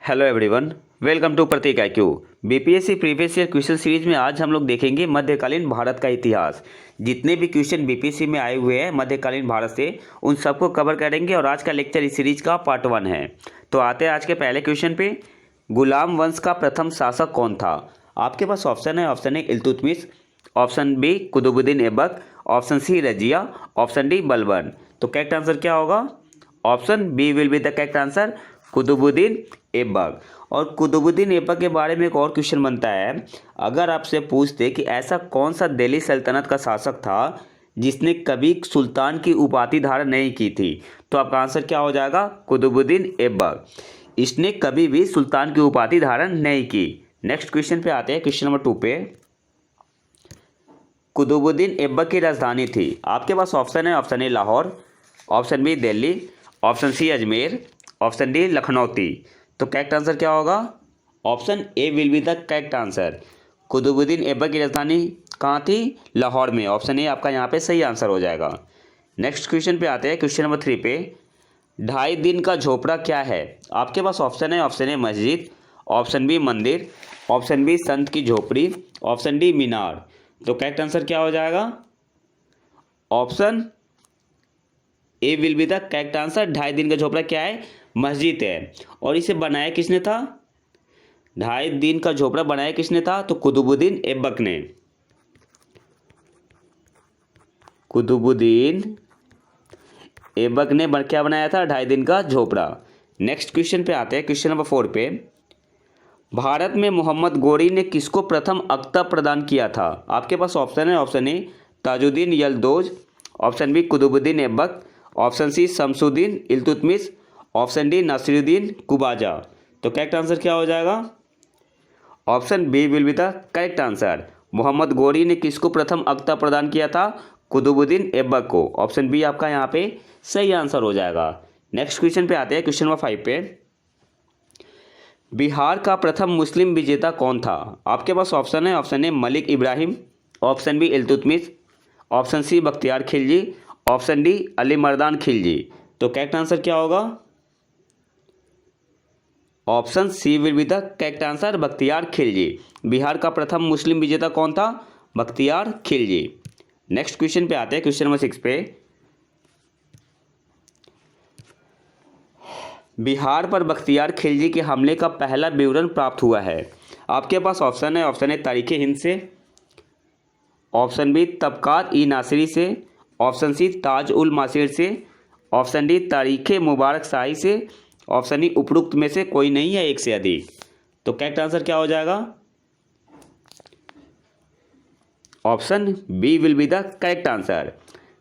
Hello everyone, welcome to Prateek IQ. BPSC previous year question series में आज हम लोग देखेंगे मध्यकालीन भारत का इतिहास। जितने भी क्वेश्चन बीपीएससी में आए हुए हैं मध्यकालीन भारत से, उन सबको कवर करेंगे और आज का लेक्चर इस सीरीज का पार्ट 1 है। तो आते हैं आज के पहले क्वेश्चन पे। गुलाम वंश का प्रथम शासक कौन था? आपके पास ऑप्शन है। Option A Iltutmish, option B Qutubuddin Aibak, option C Razia, option D Balban. तो करेक्ट आंसर क्या होगा? Option B will be the correct answer, Qutbuddin Aibak. और कुतुबुद्दीन ऐबक के बारे में एक और क्वेश्चन बनता है। अगर आपसे पूछते कि ऐसा कौन सा दिल्ली सल्तनत का शासक था जिसने कभी सुल्तान की उपाधि धारण नहीं की थी, तो आपका आंसर क्या हो जाएगा? कुतुबुद्दीन ऐबक। इसने कभी भी सुल्तान की उपाधि धारण नहीं की। नेक्स्ट क्वेश्चन पे आते हैं, क्वेश्चन नंबर 2 पे। कुतुबुद्दीन ऐबक की राजधानी थी। आपके पास ऑप्शन है। Option A Lahore, option B Delhi, option C Ajmer, option D Lakhnauti. तो करेक्ट आंसर क्या होगा? Option A will be the correct answer. Qutbuddin Aibak की राजधानी कहाँ थी? लाहौर में। ऑप्शन ए आपका यहाँ पे सही आंसर हो जाएगा। नेक्स्ट क्वेश्चन पे आते हैं, क्वेश्चन नंबर 3 पे। 2.5 दिन का झोपड़ा क्या है? आपके पास ऑप्शन है। ऑप्शन ए मस्जिद, ऑप्शन बी मंदिर, ऑप्शन बी संत की झोपड़ी, ऑप्शन डी मीनार। तो करेक्ट आंसर क्या हो जाएगा? Option A will be the correct answer. 2.5 दिन का झोपड़ा क्या है? मस्जिद है। और इसे बनाया किसने था? 2.5 दिन का झोपड़ा बनाया किसने था? तो कुतुबुद्दीन ऐबक ने। कुतुबुद्दीन ऐबक ने क्या बनाया था? 2.5 दिन का झोपड़ा। नेक्स्ट क्वेश्चन पे आते हैं, क्वेश्चन नंबर 4 पे। भारत में मोहम्मद गोरी ने किसको प्रथम अख्ता प्रदान किया था? आपके पास ऑप्शन है। Option A Tajuddin Yalduz, option B Qutubuddin Aibak, option C Shamsuddin Iltutmish, option D Nasiruddin Qubacha. तो करेक्ट आंसर क्या हो जाएगा? Option B will be the correct answer. Mohammad Ghori ने किसको प्रथम अख्ता प्रदान किया था? कुतुबुद्दीन ऐबक को। ऑप्शन बी आपका यहाँ पे सही आंसर हो जाएगा। नेक्स्ट क्वेश्चन पे आते हैं, क्वेश्चन नंबर 5 पे। बिहार का प्रथम मुस्लिम विजेता कौन था? आपके पास ऑप्शन है। Option A Malik Ibrahim, option B Iltutmish, option C Bakhtiyar Khilji, option D Ali Mardan Khilji. तो करेक्ट आंसर क्या होगा? Option C will be the correct answer, Bakhtiyar Khilji. Bihar का प्रथम मुस्लिम विजेता कौन था? बख्तियार खिलजी। नेक्स्ट क्वेश्चन पे आते हैं, क्वेश्चन नंबर 6 पे। बिहार पर बख्तियार खिलजी के हमले का पहला विवरण प्राप्त हुआ है। आपके पास ऑप्शन है। ऑप्शन ए तारीख हिंद से, ऑप्शन बी तबकात ई नासिरी से, ऑप्शन सी ताज उल मासिर से, ऑप्शन डी तारीख मुबारक शाही से, ऑप्शन ई उपरोक्त में से कोई नहीं है एक से अधिक। तो करेक्ट आंसर क्या हो जाएगा? Option B will be the correct answer.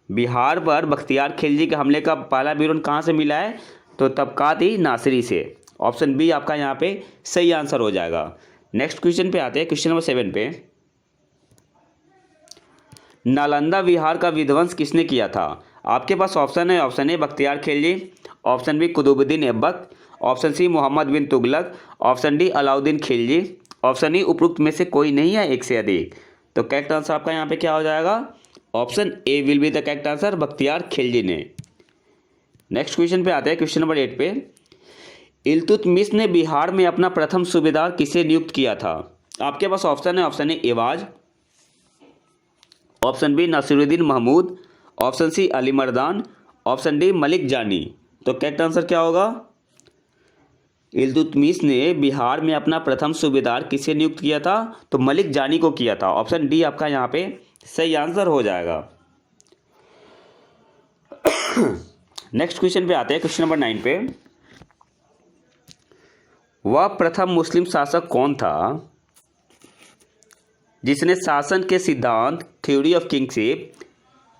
Bihar पर बख्तियार खिलजी के हमले का पहला विवरण कहाँ से मिला है? तो तबकात ई नासिरी से। ऑप्शन बी आपका यहाँ पे सही आंसर हो जाएगा। नेक्स्ट क्वेश्चन पे आते हैं, क्वेश्चन नंबर 7 पे। नालंदा विहार का विध्वंस किसने किया था? आपके पास ऑप्शन है। Option A Bakhtiyar Khilji, option B Qutubuddin Aibak, option C Muhammad bin Tughlaq, option D Alauddin Khilji, option E उपरोक्त में से कोई नहीं है एक से अधिक। तो करेक्ट आंसर आपका यहाँ पे क्या हो जाएगा? Option A will be the correct answer, Bakhtiyar Khilji ने। नेक्स्ट क्वेश्चन पे आते हैं, क्वेश्चन नंबर 8 पे। इल्तुतमिश ने बिहार में अपना प्रथम सूबेदार किसे नियुक्त किया था? आपके पास ऑप्शन है। Option A Iwaz, option B Nasiruddin Mahmud, option C Ali Mardan, option D Malik Jani. तो करेक्ट आंसर क्या होगा? इल्तुतमिश ने बिहार में अपना प्रथम सूबेदार किसे नियुक्त किया था? तो मलिक जानी को किया था। ऑप्शन डी आपका यहाँ पे सही आंसर हो जाएगा। नेक्स्ट क्वेश्चन पे आते हैं, क्वेश्चन नंबर 9 पे। वह प्रथम मुस्लिम शासक कौन था जिसने शासन के सिद्धांत थ्योरी ऑफ किंगशिप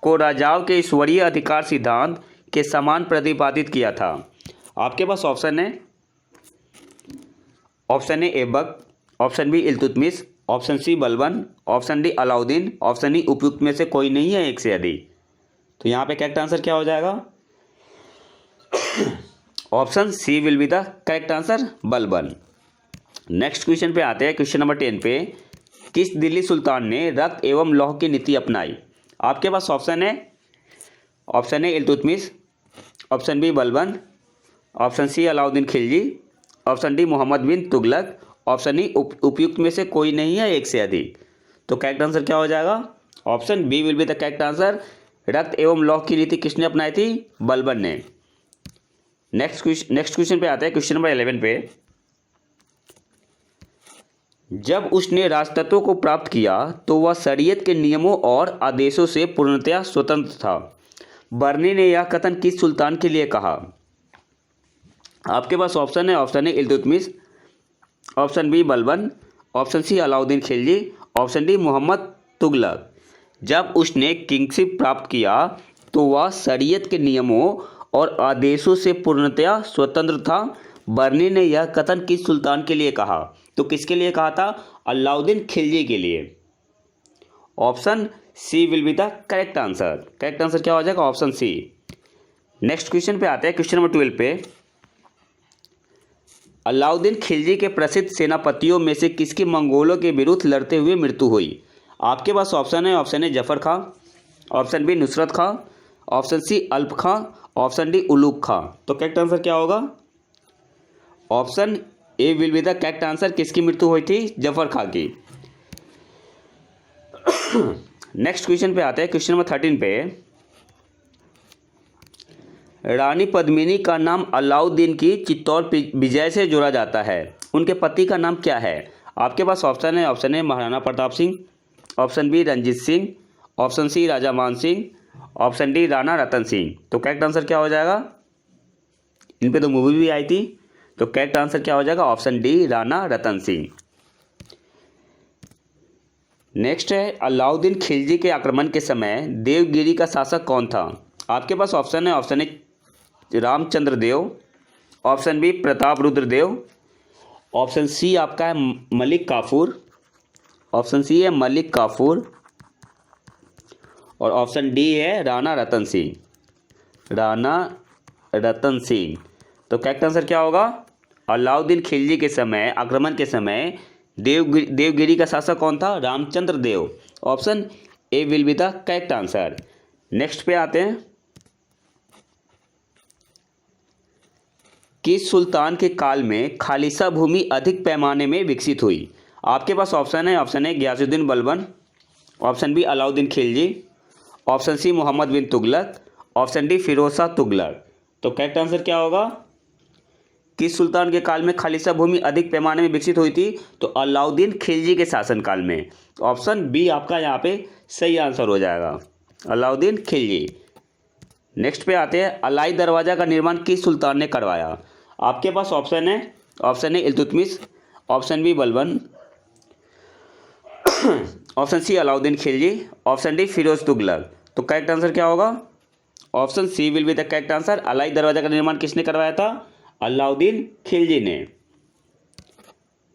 को राजाओं के ईश्वरीय अधिकार सिद्धांत के समान प्रतिपादित किया था? आपके पास ऑप्शन है। Option A Aibak, option B Iltutmish, option C Balban, option D Alauddin, option E उपयुक्त में से कोई नहीं है एक से अधिक। तो यहाँ पे करेक्ट आंसर क्या हो जाएगा? Option C will be the correct answer, Balban. Next question पे आते हैं, क्वेश्चन नंबर 10 पे। किस दिल्ली सुल्तान ने रक्त एवं लौह की नीति अपनाई? आपके पास ऑप्शन है। Option A Iltutmish, option B Balban, option C Alauddin Khilji, option D Muhammad bin Tughlaq, option E उपयुक्त में से कोई नहीं है एक से अधिक। तो करेक्ट आंसर क्या हो जाएगा? Option B will be the correct answer. रक्त एवं लौह की नीति किसने अपनाई थी? बलबन ने। नेक्स्ट क्वेश्चन पे आते हैं, क्वेश्चन नंबर 11 पे। जब उसने राजतत्वों को प्राप्त किया तो वह शरीयत के नियमों और आदेशों से पूर्णतया स्वतंत्र था। बर्नी ने यह कथन किस सुल्तान के लिए कहा? आपके पास ऑप्शन है, option A Iltutmish, option B Balban, option C Alauddin Khilji, option D Muhammad Tughlaq. जब उसने किंगशिप प्राप्त किया तो वह शरीयत के नियमों और आदेशों से पूर्णतया स्वतंत्र था। बर्नी ने यह कथन किस सुल्तान के लिए कहा? तो किसके लिए कहा था? अलाउद्दीन खिलजी के लिए। Option C will be the correct answer. Correct answer क्या हो जाएगा? ऑप्शन सी। नेक्स्ट क्वेश्चन पे आते हैं, क्वेश्चन नंबर 12 पे। अलाउद्दीन खिलजी के प्रसिद्ध सेनापतियों में से किसकी मंगोलों के विरुद्ध लड़ते हुए मृत्यु हुई? आपके पास ऑप्शन है, option A Zafar Khan, option B Nusrat Khan, option C Alp Khan, option D Ulugh खां। तो करेक्ट आंसर क्या होगा? Option A will be the correct answer. किसकी मृत्यु हुई थी? जफर खां की। नेक्स्ट क्वेश्चन पे आते हैं, क्वेश्चन नंबर 13 पे। रानी पद्मिनी का नाम अलाउद्दीन की चित्तौड़ विजय से जोड़ा जाता है। उनके पति का नाम क्या है? आपके पास ऑप्शन है, option A Maharana Pratap Singh, option B Ranjit Singh, option C Raja Man Singh, option D Rana Ratan Singh. तो करेक्ट आंसर क्या हो जाएगा? इन पे तो मूवी भी आई थी। तो करेक्ट आंसर क्या हो जाएगा? Option D Rana Ratan Singh. Next है, अलाउद्दीन खिलजी के आक्रमण के समय देवगिरी का शासक कौन था? आपके पास ऑप्शन है, option A Ramachandra Dev, option B Pratap Rudra Deva, option C आपका है मलिक काफूर, ऑप्शन सी है मलिक काफूर, और ऑप्शन डी है राणा रतन सिंह। राणा रतन सिंह। तो करेक्ट आंसर क्या होगा? अलाउद्दीन खिलजी के समय, आक्रमण के समय देवगिरी का शासक कौन था? रामचंद्र देव। Option A will be the correct answer. Next पे आते हैं, किस सुल्तान के काल में खालिसा भूमि अधिक पैमाने में विकसित हुई? आपके पास ऑप्शन है, option A Ghiyasuddin Balban, option B Alauddin Khilji, option C Muhammad bin Tughlaq, option D Firoz Shah Tughlaq. तो करेक्ट आंसर क्या होगा? किस सुल्तान के काल में खालिसा भूमि अधिक पैमाने में विकसित हुई थी? तो अलाउद्दीन खिलजी के शासनकाल में। ऑप्शन बी आपका यहाँ पे सही आंसर हो जाएगा, अलाउद्दीन खिलजी। नेक्स्ट पे आते हैं, अलाई दरवाज़ा का निर्माण किस सुल्तान ने करवाया? आपके पास ऑप्शन है, option A Iltutmish, option B Balban, option C Alauddin Khilji, option D Firoz Tughlaq. तो करेक्ट आंसर क्या होगा? Option C will be the correct answer. Alai Darwaza का निर्माण किसने करवाया था? अलाउद्दीन खिलजी ने।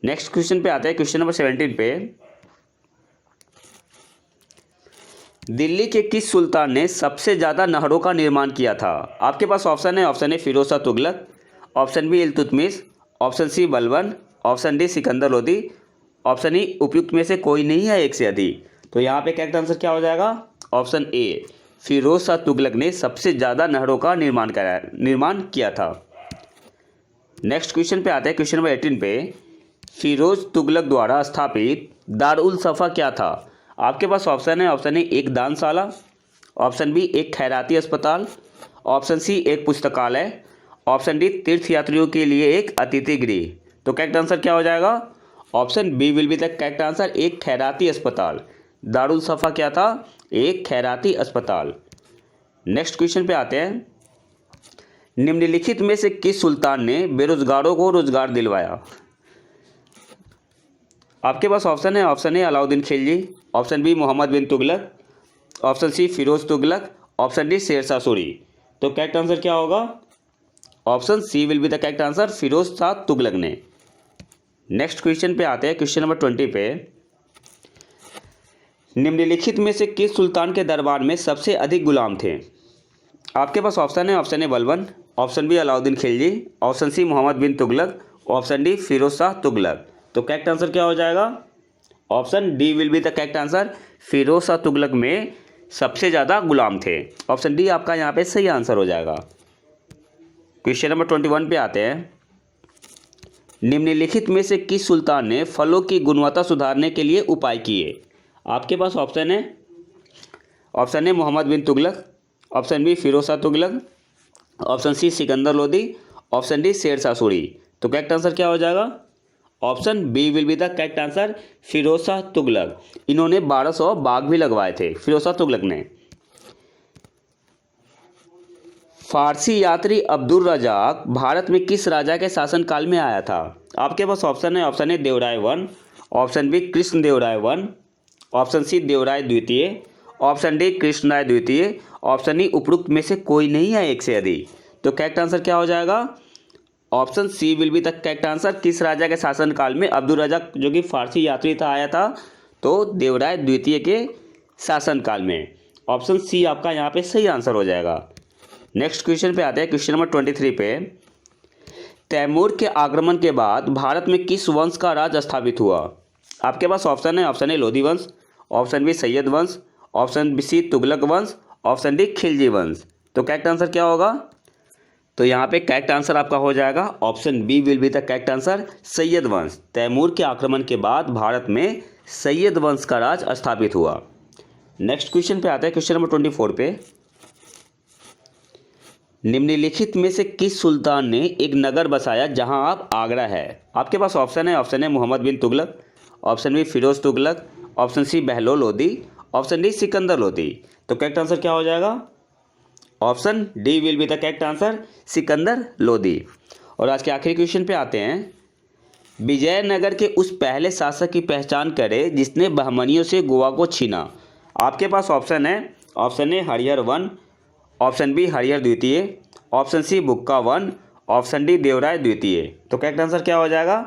नेक्स्ट क्वेश्चन पे आते हैं, क्वेश्चन नंबर 17 पे। दिल्ली के किस सुल्तान ने सबसे ज़्यादा नहरों का निर्माण किया था? आपके पास ऑप्शन है, option A Firoz Shah Tughlaq, option B Iltutmish, option C Balban, option D Sikandar Lodi, option E उपयुक्त में से कोई नहीं है एक से अधिक। तो यहाँ पे करेक्ट आंसर क्या हो जाएगा? ऑप्शन ए फिरोज शाह तुगलक ने सबसे ज़्यादा नहरों का निर्माण किया था। नेक्स्ट क्वेश्चन पे आते हैं, क्वेश्चन नंबर 18 पे। फिरोज तुगलक द्वारा स्थापित दारुल सफ़ा क्या था? आपके पास ऑप्शन है, ऑप्शन ए एक दानशाला, ऑप्शन बी एक खैराती अस्पताल, ऑप्शन सी एक पुस्तकालय, ऑप्शन डी तीर्थयात्रियों के लिए एक अतिथि गृह। तो करेक्ट आंसर क्या हो जाएगा? Option B will be the correct answer, एक खैराती अस्पताल। दारुल सफ़ा क्या था? एक खैराती अस्पताल। नेक्स्ट क्वेश्चन पे आते हैं, निम्नलिखित में से किस सुल्तान ने बेरोजगारों को रोजगार दिलवाया? आपके पास ऑप्शन है, option A Alauddin Khilji, option B Mohammad bin Tughlaq, option C Firoz Tughlaq, option D Sher Shah Suri. तो करेक्ट आंसर क्या होगा? Option C will be the correct answer, Firoz Shah Tughlaq ने। नेक्स्ट क्वेश्चन पे आते हैं, क्वेश्चन नंबर 20 पे। निम्नलिखित में से किस सुल्तान के दरबार में सबसे अधिक गुलाम थे? आपके पास ऑप्शन है, option A Balban, option B Alauddin Khilji, option C Muhammad bin Tughlaq, option D Firoz Shah Tughlaq. तो करेक्ट आंसर क्या हो जाएगा? Option D will be the correct answer, Firoz Shah Tughlaq में सबसे ज़्यादा गुलाम थे। ऑप्शन डी आपका यहाँ पे सही आंसर हो जाएगा। क्वेश्चन नंबर 21 पे आते हैं। निम्नलिखित में से किस सुल्तान ने फलों की गुणवत्ता सुधारने के लिए उपाय किए? आपके पास ऑप्शन है Mohammad bin Tughlaq, option B Firoz Shah Tughlaq, option C Sikandar Lodi, option D Sher Shah Suri. तो करेक्ट आंसर क्या हो जाएगा? Option B will be the correct answer, Firoz Shah Tughlaq. इन्होंने 1200 बाग भी लगवाए थे फिरोज शाह तुगलक ने। फारसी यात्री अब्दुल रजाक भारत में किस राजा के शासनकाल में आया था? आपके पास ऑप्शन है Devaraya one, option B Krishnadevaraya one, option C Devaraya द्वितीय, ऑप्शन डी कृष्णराय द्वितीय, ऑप्शन ई उपरोक्त में से कोई नहीं है एक से अधिक। तो करेक्ट आंसर क्या हो जाएगा? Option C will be the correct answer. किस राजा के शासनकाल में अब्दुल रजाक जो कि फारसी यात्री था आया था? तो देवराय द्वितीय के शासनकाल में। ऑप्शन सी आपका यहाँ पे सही आंसर हो जाएगा। नेक्स्ट क्वेश्चन पे आते हैं, क्वेश्चन नंबर 23 पे। तैमूर के आक्रमण के बाद भारत में किस वंश का राज स्थापित हुआ? आपके पास ऑप्शन है लोधी वंश, ऑप्शन बी सैयद वंश, ऑप्शन बी सी तुगलक वंश, ऑप्शन डी खिलजी वंश। तो करेक्ट आंसर क्या होगा? तो यहाँ पे करेक्ट आंसर आपका हो जाएगा option B will be the correct answer, Sayyid वंश। तैमूर के आक्रमण के बाद भारत में सैयद वंश का राज स्थापित हुआ। नेक्स्ट क्वेश्चन पे आते हैं, क्वेश्चन नंबर 24 पे। निम्नलिखित में से किस सुल्तान ने एक नगर बसाया जहां आप आगरा है? आपके पास ऑप्शन है Mohammad bin Tughlaq, option B Firoz Tughlaq, option C Bahlol Lodi, option D Sikandar Lodi. तो करेक्ट आंसर क्या हो जाएगा? Option D will be the correct answer, Sikandar Lodi. और आज के आखिरी क्वेश्चन पे आते हैं। विजयनगर के उस पहले शासक की पहचान करें जिसने बहमनियों से गोवा को छीना। आपके पास ऑप्शन है Harihara one, option B Harihara द्वितीय, option C Bukka one, option D Devaraya द्वितीय। तो करेक्ट आंसर क्या हो जाएगा?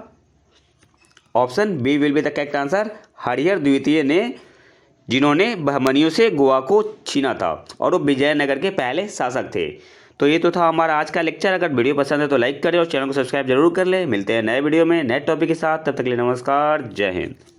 Option B will be the correct answer, Harihara द्वितीय ने, जिन्होंने बहमनियों से गोवा को छीना था और वो विजयनगर के पहले शासक थे। तो ये तो था हमारा आज का लेक्चर। अगर वीडियो पसंद है तो लाइक करें और चैनल को सब्सक्राइब जरूर कर लें। मिलते हैं नए वीडियो में नए टॉपिक के साथ, तब तक के लिए नमस्कार, जय हिंद।